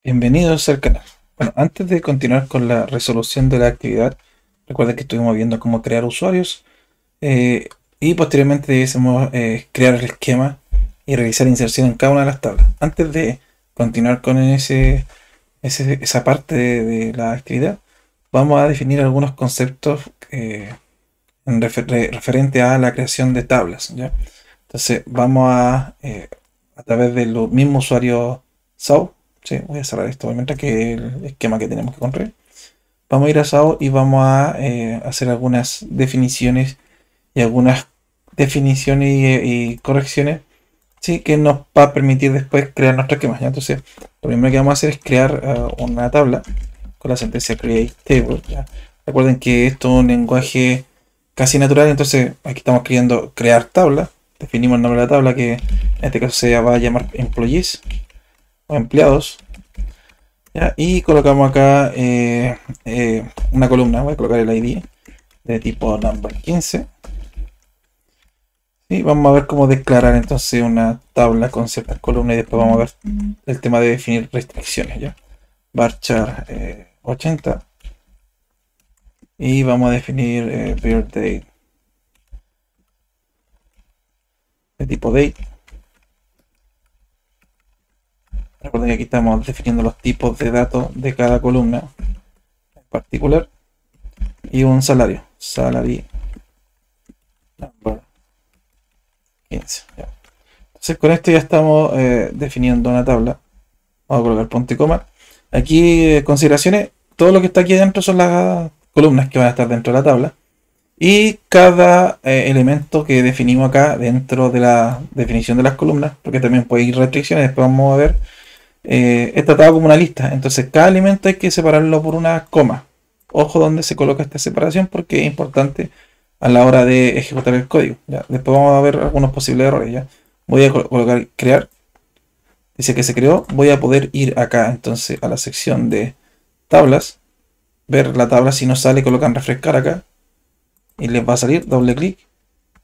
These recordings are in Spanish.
Bienvenidos al canal. Bueno, antes de continuar con la resolución de la actividad, recuerden que estuvimos viendo cómo crear usuarios eh, y posteriormente debiésemos crear el esquema y realizar inserción en cada una de las tablas. Antes de continuar con esa parte de la actividad, vamos a definir algunos conceptos referente a la creación de tablas, ¿ya? Entonces vamos a través del mismo usuario SAO. Sí, voy a cerrar esto mientras que el esquema que tenemos que construir. Vamos a ir a SAO y vamos a hacer algunas definiciones y correcciones, sí, que nos va a permitir después crear nuestro esquema, ¿ya? Entonces, lo primero que vamos a hacer es crear una tabla con la sentencia create table, ¿ya? Recuerden que esto es un lenguaje casi natural, entonces aquí estamos escribiendo crear tabla. Definimos el nombre de la tabla, que en este caso se va a llamar employees o empleados, ¿ya? Y colocamos acá una columna. Voy a colocar el ID de tipo number 15 y vamos a ver cómo declarar entonces una tabla con ciertas columnas, y después vamos a ver el tema de definir restricciones, ¿ya? Varchar 80 y vamos a definir birthday de tipo date. Recuerden que aquí estamos definiendo los tipos de datos de cada columna en particular y un salario, salary number 15, ¿ya? Entonces con esto ya estamos definiendo una tabla. Vamos a colocar punto y coma. Aquí consideraciones, todo lo que está aquí adentro son las columnas que van a estar dentro de la tabla. Y cada elemento que definimos acá dentro de la definición de las columnas, porque también puede ir restricciones, después vamos a ver, es tratado como una lista. Entonces cada elemento hay que separarlo por una coma. Ojo donde se coloca esta separación, porque es importante a la hora de ejecutar el código, ¿ya? Después vamos a ver algunos posibles errores, ¿ya? Voy a colocar crear. Dice que se creó. Voy a poder ir acá entonces a la sección de tablas, ver la tabla. Si no sale, colocan refrescar acá y les va a salir, doble clic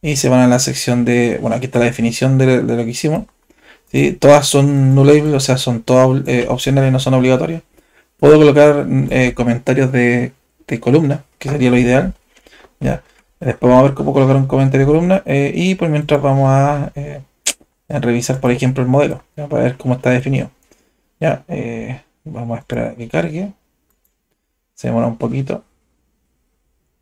y se van a la sección de, bueno, aquí está la definición de lo que hicimos, ¿sí? Todas son nullable, o sea, son todas opcionales, no son obligatorias. Puedo colocar comentarios de columna, que sería lo ideal, ¿ya? Después vamos a ver cómo colocar un comentario de columna, y por mientras vamos a revisar, por ejemplo, el modelo, ¿ya? Para ver cómo está definido, ¿ya? Vamos a esperar a que cargue. Se demora un poquito.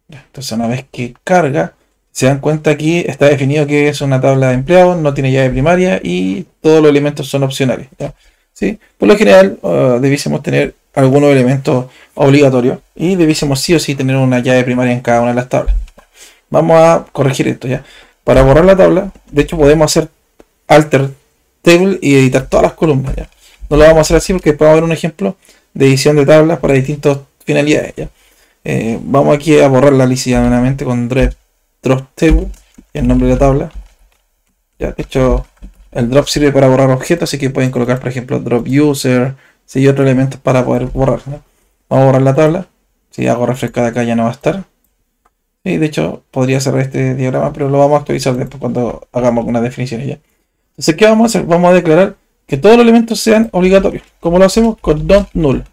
Entonces, una vez que carga, se dan cuenta, aquí está definido que es una tabla de empleados, no tiene llave primaria y todos los elementos son opcionales, ¿ya? ¿Sí? Por lo general, debiésemos tener algunos elementos obligatorios y debiésemos sí o sí tener una llave primaria en cada una de las tablas. Vamos a corregir esto, ¿ya? Para borrar la tabla, de hecho podemos hacer alter table y editar todas las columnas, ¿ya? No lo vamos a hacer así porque después vamos a ver un ejemplo de edición de tablas para distintas finalidades, ¿ya? Vamos aquí a borrar la lista nuevamente con drop table y el nombre de la tabla, ¿ya? De hecho, el drop sirve para borrar objetos, así que pueden colocar, por ejemplo, drop user, ¿sí? Y otros elementos para poder borrar, ¿no? Vamos a borrar la tabla. Si hago refrescar acá ya no va a estar. Y de hecho, podría cerrar este diagrama, pero lo vamos a actualizar después cuando hagamos algunas definiciones, ya. Entonces, ¿qué vamos a hacer? Vamos a declarar que todos los elementos sean obligatorios. ¿Cómo lo hacemos? Con not null.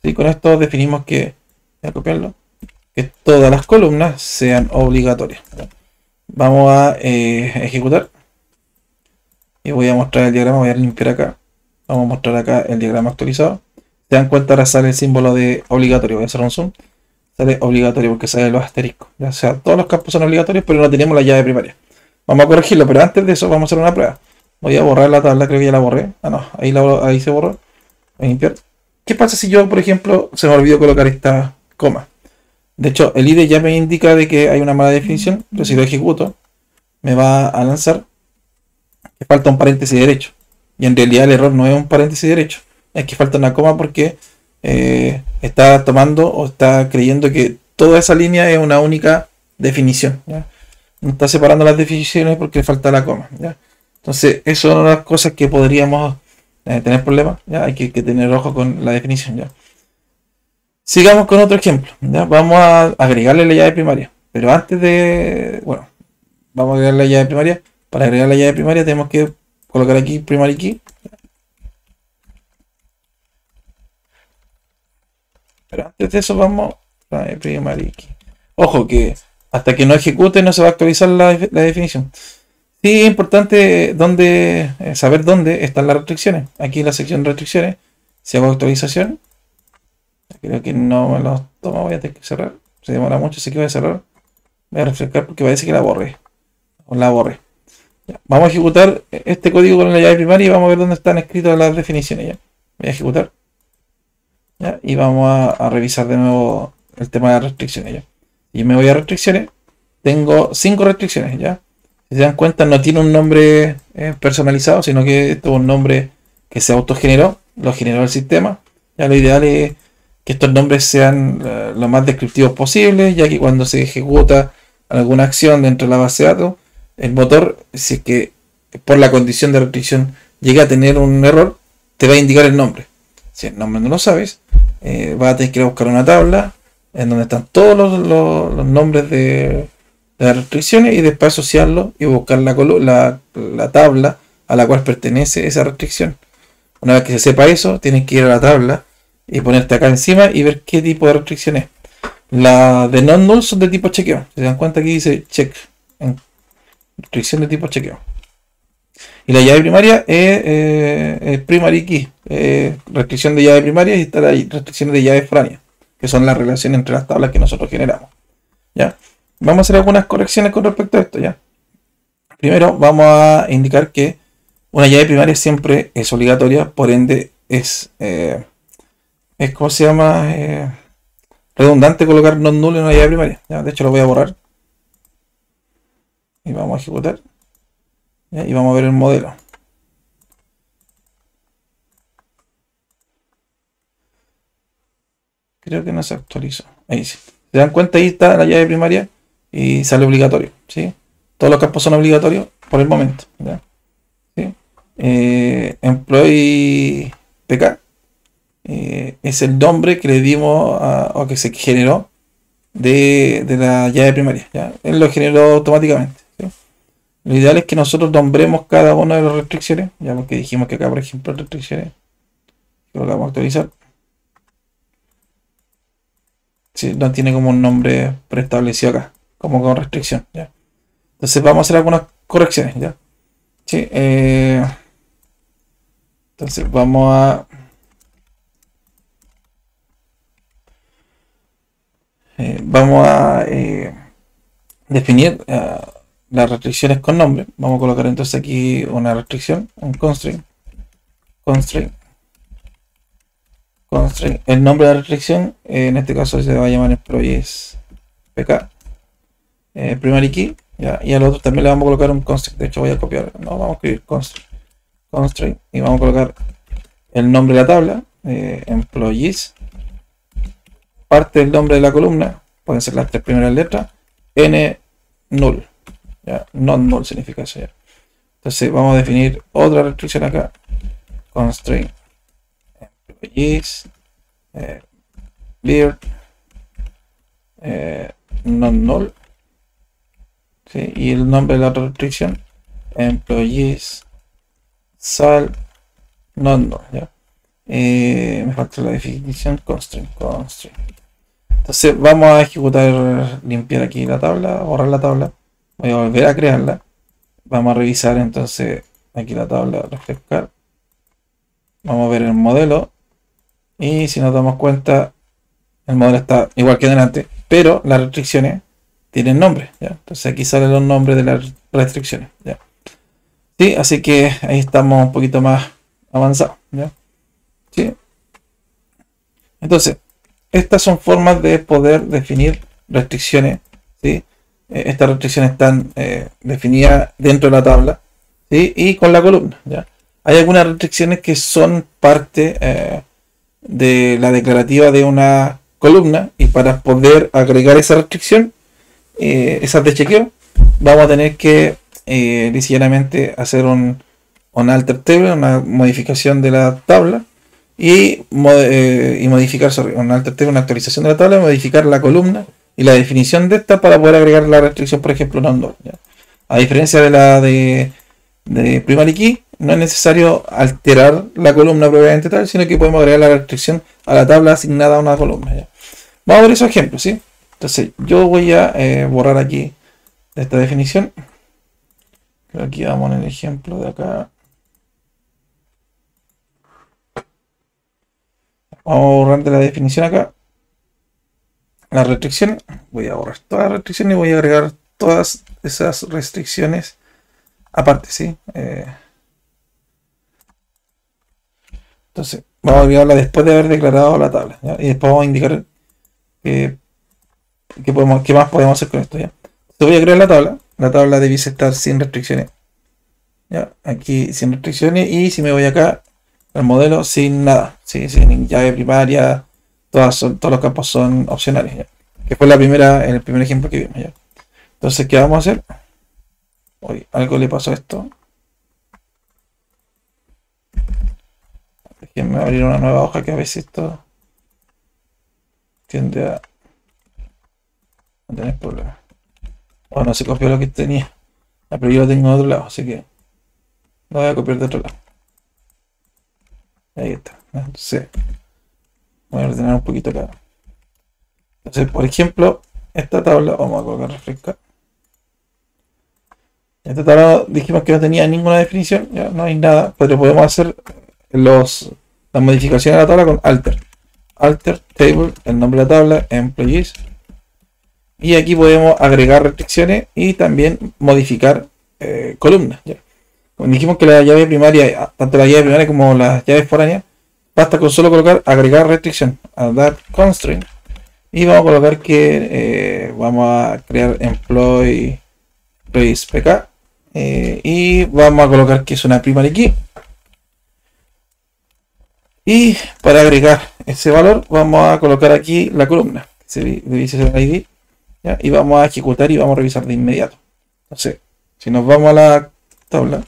¿Sí? Con esto definimos que, voy a copiarlo, que todas las columnas sean obligatorias, ¿ya? Vamos a ejecutar y voy a mostrar el diagrama. Voy a limpiar acá. Vamos a mostrar acá el diagrama actualizado. Se dan cuenta, ahora sale el símbolo de obligatorio. Voy a hacer un zoom. Sale obligatorio porque sale los asteriscos. O sea, todos los campos son obligatorios, pero no tenemos la llave primaria. Vamos a corregirlo, pero antes de eso vamos a hacer una prueba. Voy a borrar la tabla, creo que ya la borré. Ah, no, ahí se borró. Voy a limpiar. ¿Qué pasa si yo, por ejemplo, se me olvidó colocar esta coma? De hecho, el IDE ya me indica de que hay una mala definición, pero si lo ejecuto, me va a lanzar que falta un paréntesis derecho. Y en realidad el error no es un paréntesis derecho, es que falta una coma porque está tomando o está creyendo que toda esa línea es una única definición, ¿ya? No está separando las definiciones porque falta la coma, ¿ya? Entonces, eso es una de las cosas que podríamos tener problemas, ¿ya? Hay que tener ojo con la definición, ¿ya? Sigamos con otro ejemplo, ¿ya? Vamos a agregarle la llave primaria, pero antes de, bueno, vamos a agregar la llave primaria. Para agregar la llave primaria tenemos que colocar aquí primary key Pero antes de eso vamos a primary key. Ojo que hasta que no ejecute no se va a actualizar la definición. Sí, es importante saber dónde están las restricciones. Aquí en la sección de restricciones, si hago actualización, creo que no me lo toma, voy a tener que cerrar. Se demora mucho, así que voy a cerrar. Voy a refrescar porque parece que la borré. Ya. Vamos a ejecutar este código con la llave primaria y vamos a ver dónde están escritas las definiciones. Ya. Voy a ejecutar. ¿Ya? Y vamos a revisar de nuevo el tema de las restricciones. ¿Ya? Y me voy a restricciones. Tengo 5 restricciones. ¿Ya? Si se dan cuenta, no tiene un nombre personalizado, sino que esto es un nombre que se autogeneró, lo generó el sistema. Ya lo ideal es que estos nombres sean lo más descriptivos posible, ya que cuando se ejecuta alguna acción dentro de la base de datos, el motor, si es que por la condición de restricción llega a tener un error, te va a indicar el nombre. Si el nombre no lo sabes, vas a tener que ir a buscar una tabla en donde están todos los nombres de las restricciones y después asociarlo y buscar la tabla a la cual pertenece esa restricción. Una vez que se sepa eso, tienes que ir a la tabla y ponerte acá encima y ver qué tipo de restricción es. Las de non-null son de tipo chequeo. Se dan cuenta que dice check, restricción de tipo chequeo. Y la llave primaria es primary key, restricción de llave primaria, y está la restricción de llave foránea, que son las relaciones entre las tablas que nosotros generamos. ¿Ya? Vamos a hacer algunas correcciones con respecto a esto. ¿Ya? Primero vamos a indicar que una llave primaria siempre es obligatoria, por ende es ¿cómo se llama? Redundante colocar non-null en una llave primaria. ¿Ya? De hecho lo voy a borrar. Y vamos a ejecutar. ¿Ya? Y vamos a ver el modelo. Creo que no se actualizó. Ahí sí. ¿Se dan cuenta? Ahí está la llave primaria y sale obligatorio. ¿Sí? Todos los campos son obligatorios por el momento. ¿Ya? ¿Sí? Employee PK es el nombre que le dimos o que se generó de la llave primaria. ¿Ya? Él lo generó automáticamente. ¿Sí? Lo ideal es que nosotros nombremos cada una de las restricciones. Ya porque dijimos que acá, por ejemplo, restricciones. Lo vamos a actualizar. Sí, no tiene como un nombre preestablecido acá, como con restricción. ¿Ya? Entonces vamos a hacer algunas correcciones. ¿Ya? Sí, entonces vamos a definir las restricciones con nombre. Vamos a colocar entonces aquí una restricción, un constraint. El nombre de la restricción, en este caso se va a llamar employees pk primary key. ¿Ya? Y al otro también le vamos a colocar un constraint. De hecho voy a copiar, no, vamos a escribir constraint y vamos a colocar el nombre de la tabla, employees, parte del nombre de la columna, pueden ser las 3 primeras letras, n null, ¿ya? Non null significa eso. ¿Ya? Entonces vamos a definir otra restricción acá, constraint employees clear non null, ¿sí? Y el nombre de la otra restricción, employees sal non null. ¿Ya? Me falta la definición constraint. Entonces vamos a ejecutar, limpiar aquí la tabla, borrar la tabla, voy a volver a crearla, vamos a revisar entonces aquí la tabla, refrescar, vamos a ver el modelo y si nos damos cuenta el modelo está igual que delante, pero las restricciones tienen nombre. ¿Ya? Entonces aquí salen los nombres de las restricciones. ¿Ya? Sí, así que ahí estamos un poquito más avanzados. ¿Ya? ¿Sí? Entonces estas son formas de poder definir restricciones. ¿Sí? Estas restricciones están definidas dentro de la tabla, ¿sí? Y con la columna. ¿Ya? Hay algunas restricciones que son parte de la declarativa de una columna, y para poder agregar esa restricción, esas de chequeo, vamos a tener que ligeramente hacer un alter table, una modificación de la tabla, y modificar, una alter table, una actualización de la tabla, modificar la columna y la definición de esta para poder agregar la restricción, por ejemplo, non-null. A diferencia de la de primary key, no es necesario alterar la columna propiamente tal, sino que podemos agregar la restricción a la tabla asignada a una columna. ¿Ya? Vamos a ver esos ejemplos, ¿sí? Entonces yo voy a borrar aquí esta definición. Aquí vamos en el ejemplo de acá. Vamos a borrar de la definición acá las restricciones. Voy a borrar todas las restricciones y voy a agregar todas esas restricciones aparte, ¿sí? Entonces, vamos a agregarla después de haber declarado la tabla, ¿ya? Y después vamos a indicar qué más podemos hacer con esto, ¿ya? Entonces voy a crear la tabla debe estar sin restricciones, ¿ya? Aquí sin restricciones, y si me voy acá al modelo sin nada, ¿sí? Sin llave primaria, todos los campos son opcionales, ¿ya? Que fue el primer ejemplo que vimos, ¿ya? Entonces, ¿qué vamos a hacer? Hoy algo le pasó a esto. Déjenme abrir una nueva hoja, que a veces esto tiende a tener problemas. O no se copió lo que tenía. Pero yo lo tengo en otro lado, así que lo voy a copiar de otro lado. Ahí está. Entonces, voy a ordenar un poquito acá. Entonces, por ejemplo, esta tabla, vamos a colocar refrescar. Esta tabla dijimos que no tenía ninguna definición, ya no hay nada, pero podemos hacer las modificaciones a la tabla con alter. Alter, table, el nombre de la tabla, employees. Y aquí podemos agregar restricciones y también modificar columnas. ¿Ya? Como dijimos que la llave primaria, tanto la llave primaria como las llaves foráneas, basta con solo colocar agregar restricción, adapt constraint, y vamos a colocar que vamos a crear employees pk, y vamos a colocar que es una primary key. Y para agregar ese valor vamos a colocar aquí la columna, debe ser el ID, ¿ya? Y vamos a ejecutar y vamos a revisar de inmediato. Entonces, si nos vamos a la tabla,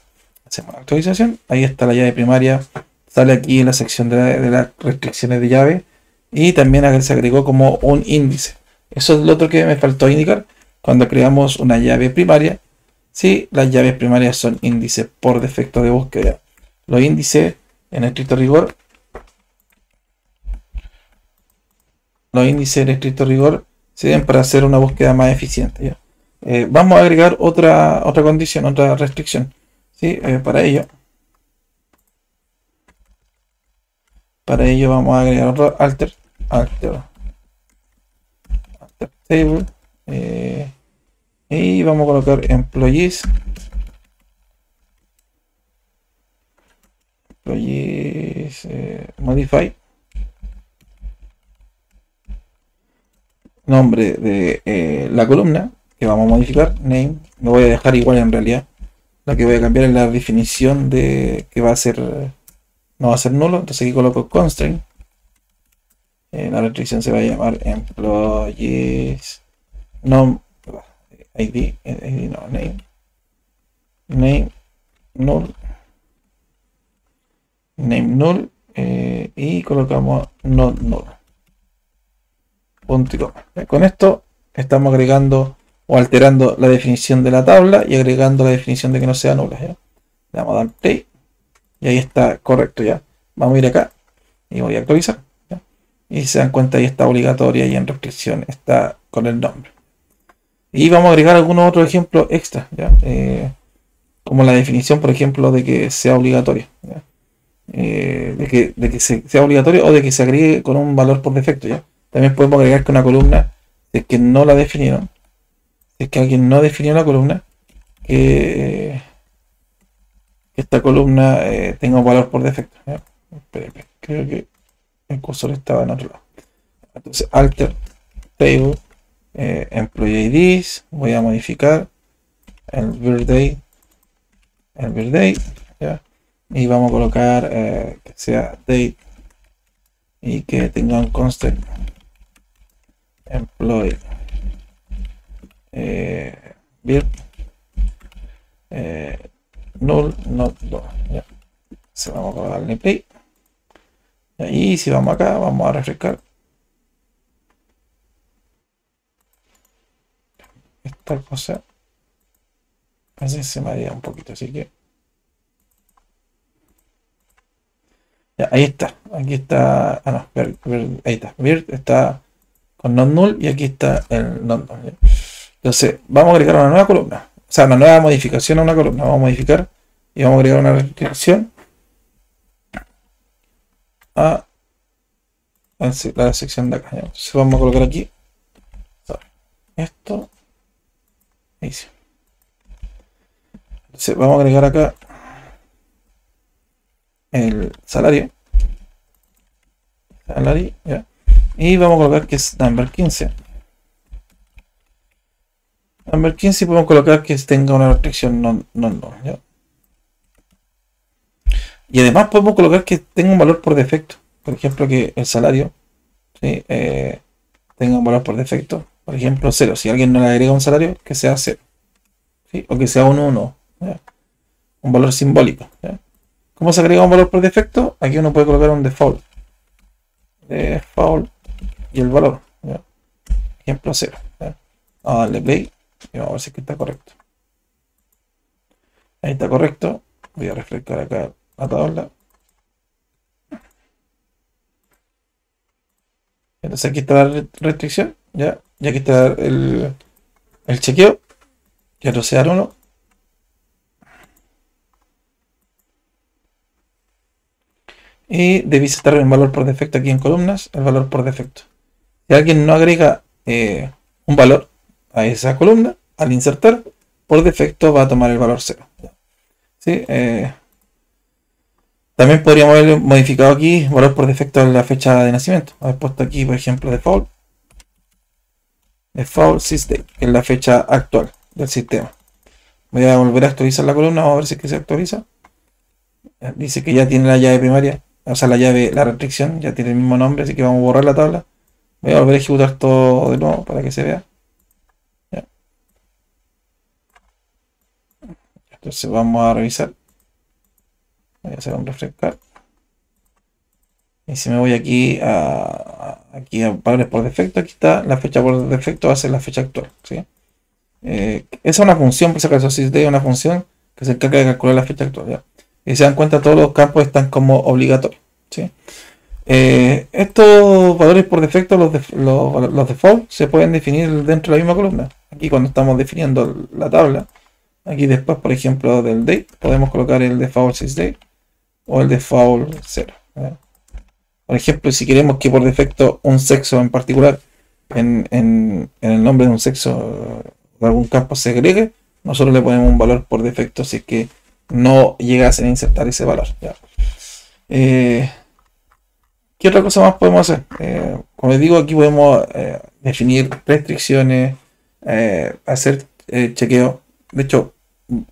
hacemos la actualización, ahí está la llave primaria, sale aquí en la sección de las restricciones de llave, y también se agregó como un índice. Eso es lo otro que me faltó indicar cuando creamos una llave primaria. Sí, las llaves primarias son índices por defecto de búsqueda. Los índices, en estricto rigor, sirven para hacer una búsqueda más eficiente, ¿ya? Vamos a agregar otra condición, otra restricción, ¿sí? Para ello vamos a agregar otro alter table, y vamos a colocar employees modify nombre de la columna que vamos a modificar, name, lo voy a dejar igual en realidad. Lo que voy a cambiar es la definición de que va a ser, no va a ser nulo, entonces aquí coloco constraint. La restricción se va a llamar employees no ID no, name null, y colocamos not null. Punto y coma. Con esto estamos agregando o alterando la definición de la tabla y agregando la definición de que no sea nula, ¿ya? Le vamos a dar play y ahí está correcto, ya. Vamos a ir acá y voy a actualizar, ¿ya? Y si se dan cuenta, ahí está obligatoria y en restricción está con el nombre. Y vamos a agregar algunos otros ejemplos extra, ¿ya? Como la definición, por ejemplo, de que sea obligatoria, ¿ya? De que sea obligatorio o de que se agregue con un valor por defecto, ¿ya? También podemos agregar que una columna, si es que no la definieron, si es que alguien no definió la columna, que esta columna tenga un valor por defecto, ¿ya? Creo que el cursor estaba en otro lado. Entonces, alter table, employee IDs, voy a modificar el birthday, ¿ya? Y vamos a colocar que sea date y que tenga un constant employee birth null not null, ¿ya? Se vamos a darle play y si vamos acá vamos a refrescar esta cosa, así se marea un poquito, así que Ya, ahí está. Aquí está. Ah, no, ahí está. Bird está con not null y aquí está el not null. ¿Ya? Entonces, vamos a agregar una nueva columna. O sea, una nueva modificación a una columna. Vamos a modificar y vamos a agregar una restricción a la sección de acá. ¿Ya? Entonces, vamos a colocar aquí esto. Ahí sí. Entonces, vamos a agregar acá el salario. ¿Ya? Y vamos a colocar que es number 15. Number 15 podemos colocar que tenga una restricción no, ¿ya? Y además podemos colocar que tenga un valor por defecto. Por ejemplo, que el salario, ¿sí? Tenga un valor por defecto. Por ejemplo, 0. Si alguien no le agrega un salario, que sea 0. ¿Sí? O que sea un 1. ¿Ya? Un valor simbólico. ¿Ya? ¿Cómo se agrega un valor por defecto? Aquí uno puede colocar un default. Default y el valor. ¿Ya? Ejemplo 0. ¿Ya? Vamos a darle play y vamos a ver si está correcto. Ahí está correcto. Voy a refrescar acá la tabla. Entonces aquí está la restricción. Ya, y aquí está el chequeo. Ya sea 1. Y debéis estar en valor por defecto aquí en columnas, el valor por defecto. Si alguien no agrega un valor a esa columna, al insertar, por defecto va a tomar el valor 0. ¿Sí? También podríamos haber modificado aquí valor por defecto en la fecha de nacimiento. Haber puesto aquí, por ejemplo, default sysdate, que es la fecha actual del sistema. Voy a volver a actualizar la columna, vamos a ver si es que se actualiza. Dice que ya tiene la llave primaria, o sea, la restricción, ya tiene el mismo nombre, así que vamos a borrar la tabla. Voy a volver a ejecutar todo de nuevo para que se vea. ¿Ya? Entonces vamos a revisar. Voy a hacer un refrescar. Y si me voy aquí a valores por defecto, aquí está la fecha por defecto, va a ser la fecha actual. ¿Sí? Esa es una función, por si acaso, si es una función que se encarga de calcular la fecha actual. ¿Ya? Y se dan cuenta, todos los campos están como obligatorios. ¿Sí? Estos valores por defecto, los default, se pueden definir dentro de la misma columna. Aquí cuando estamos definiendo la tabla, aquí después, por ejemplo, del date, podemos colocar el default sysdate o el default 0. ¿verdad? Por ejemplo, si queremos que por defecto un sexo en particular, en el nombre de un sexo de algún campo se agregue, nosotros le ponemos un valor por defecto si es que no llegasen a insertar ese valor. ¿Ya? ¿Qué otra cosa más podemos hacer? Como les digo, aquí podemos definir restricciones, hacer chequeo. De hecho,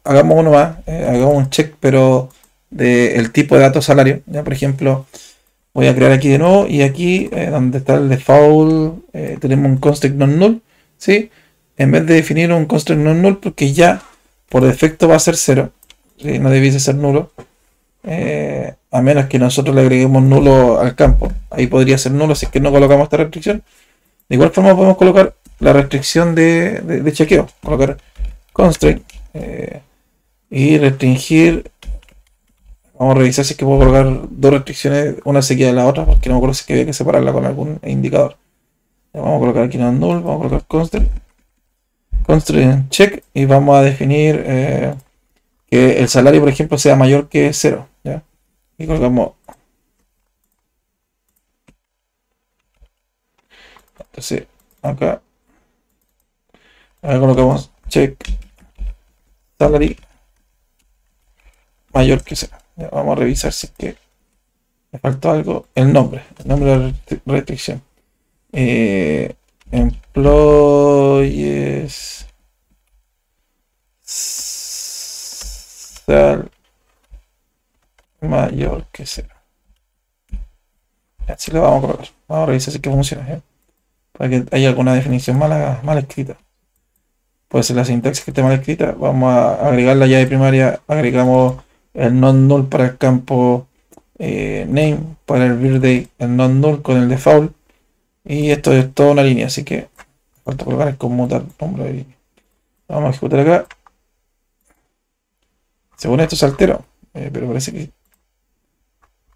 hagamos uno más, hagamos un check, pero del tipo de datos salario. ¿Ya? Por ejemplo, voy a crear aquí de nuevo y aquí donde está el default tenemos un constraint non null. ¿Sí? En vez de definir un constraint non null, porque ya por defecto va a ser 0, ¿sí? No debiese ser nulo. A menos que nosotros le agreguemos nulo al campo. Ahí podría ser nulo si es que no colocamos esta restricción. De igual forma podemos colocar la restricción de chequeo. Colocar constraint y restringir. Vamos a revisar si es que puedo colocar dos restricciones, una seguida de la otra, porque no me acuerdo si es que había que separarla con algún indicador. Vamos a colocar aquí no null, vamos a colocar constraint check y vamos a definir que el salario, por ejemplo, sea mayor que 0. ¿Ya? Y colocamos. Entonces, acá colocamos check salary mayor que 0. ¿Ya? Vamos a revisar si es que me faltó algo. El nombre de la restricción. Employees sal mayor que 0. Así lo vamos a colocar. Vamos a revisar si es que funciona. ¿Ya? Para que haya alguna definición mal escrita. Puede ser la sintaxis que esté mal escrita. Vamos a agregar la llave primaria. Agregamos el non null para el campo name, para el birthday, el non null con el default. Y esto es toda una línea, así que falta colocar el conmutar nombre de línea. Vamos a ejecutar acá. Según esto es altero, pero parece que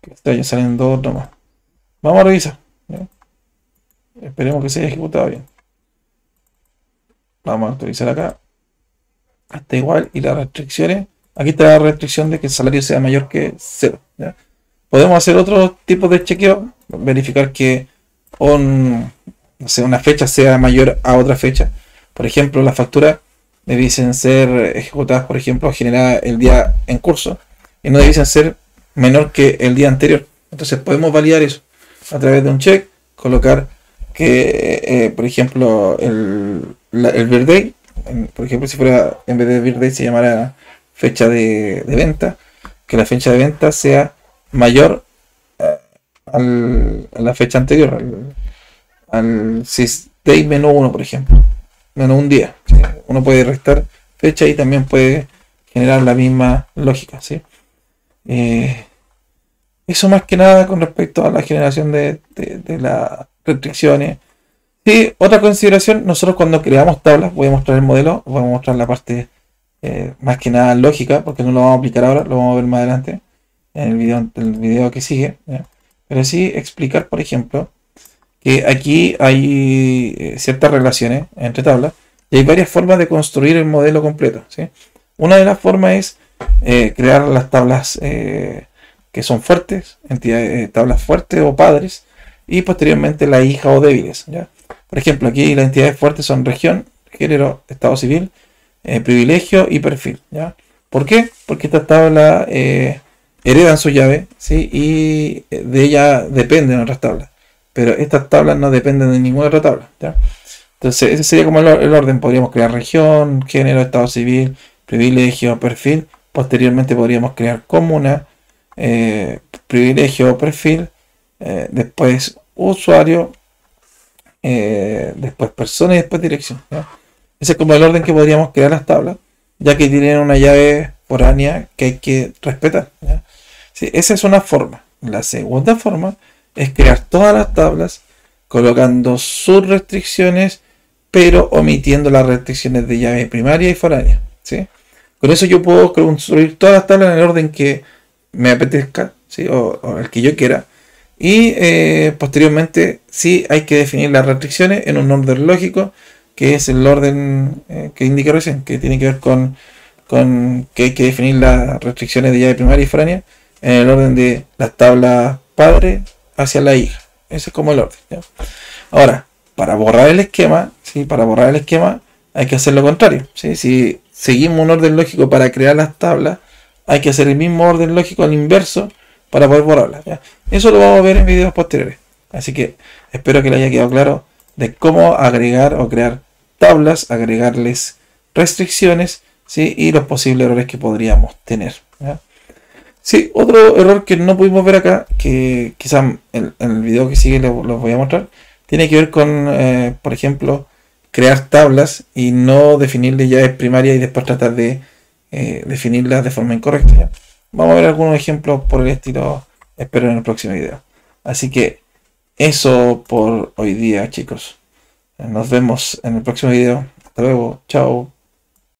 Que este año salen 2 nomás. Vamos a revisar. ¿Ya? Esperemos que se haya ejecutado bien. Vamos a actualizar acá. Está igual. Y las restricciones. Aquí está la restricción de que el salario sea mayor que 0. ¿Ya? Podemos hacer otro tipo de chequeo. Verificar que no sé, una fecha sea mayor a otra fecha. Por ejemplo, las facturas debiesen ser ejecutadas, por ejemplo, generadas el día en curso. Y no debiesen ser menor que el día anterior. Entonces podemos validar eso a través de un check. Colocar que, por ejemplo, el birthday, por ejemplo, si fuera en vez de birthday se llamara fecha de venta, que la fecha de venta sea mayor a la fecha anterior, al sysday menos 1, por ejemplo, menos un día. ¿Sí? Uno puede restar fecha y también puede generar la misma lógica. ¿Sí? Eso más que nada con respecto a la generación de las restricciones. Y otra consideración, nosotros cuando creamos tablas, voy a mostrar el modelo, voy a mostrar la parte más que nada lógica, porque no lo vamos a aplicar ahora, lo vamos a ver más adelante en el video que sigue. ¿Ya? Pero sí explicar, por ejemplo, que aquí hay ciertas relaciones entre tablas y hay varias formas de construir el modelo completo. ¿Sí? Una de las formas es crear las tablas que son fuertes, tablas fuertes o padres, y posteriormente la hija o débiles. ¿Ya? Por ejemplo, aquí las entidades fuertes son región, género, estado civil, privilegio y perfil. ¿Ya? ¿Por qué? Porque estas tablas heredan su llave, ¿sí? Y de ella dependen otras tablas. Pero estas tablas no dependen de ninguna otra tabla. ¿Ya? Entonces, ese sería como el orden. Podríamos crear región, género, estado civil, privilegio, perfil. Posteriormente podríamos crear comuna, privilegio, perfil, después usuario, después persona y después dirección. ¿Ya? Ese es como el orden que podríamos crear las tablas, ya que tienen una llave foránea que hay que respetar. ¿Ya? Sí, esa es una forma. La segunda forma es crear todas las tablas colocando sus restricciones, pero omitiendo las restricciones de llave primaria y foránea. ¿Sí? Con eso yo puedo construir todas las tablas en el orden que me apetezca, ¿sí? o el que yo quiera. Y posteriormente sí hay que definir las restricciones en un orden lógico, que es el orden que indiqué recién, que tiene que ver con que hay que definir las restricciones de llave primaria y foránea en el orden de las tablas padre hacia la hija. Ese es como el orden. ¿Ya? Ahora, para borrar el esquema, ¿sí? Para borrar el esquema hay que hacer lo contrario. ¿Sí? Si seguimos un orden lógico para crear las tablas, hay que hacer el mismo orden lógico al inverso para poder borrarlas. ¿Ya? Eso lo vamos a ver en videos posteriores. Así que espero que les haya quedado claro de cómo agregar o crear tablas, agregarles restricciones, ¿sí? Y los posibles errores que podríamos tener. ¿Ya? Sí, otro error que no pudimos ver acá, que quizás en el video que sigue los voy a mostrar, tiene que ver con, por ejemplo, crear tablas y no definirle llaves primarias y después tratar de definirlas de forma incorrecta. ¿Ya? Vamos a ver algunos ejemplos por el estilo, espero en el próximo video. Así que eso por hoy día, chicos. Nos vemos en el próximo video. Hasta luego. Chao.